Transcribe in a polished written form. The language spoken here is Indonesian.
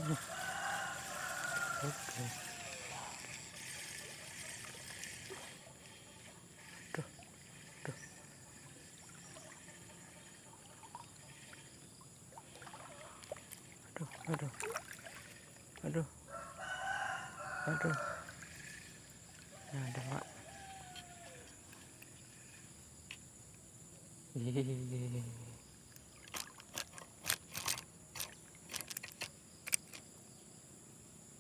Oke. Aduh, aduh. Aduh, aduh, aduh, aduh. Nah, ada mak. Hihihi.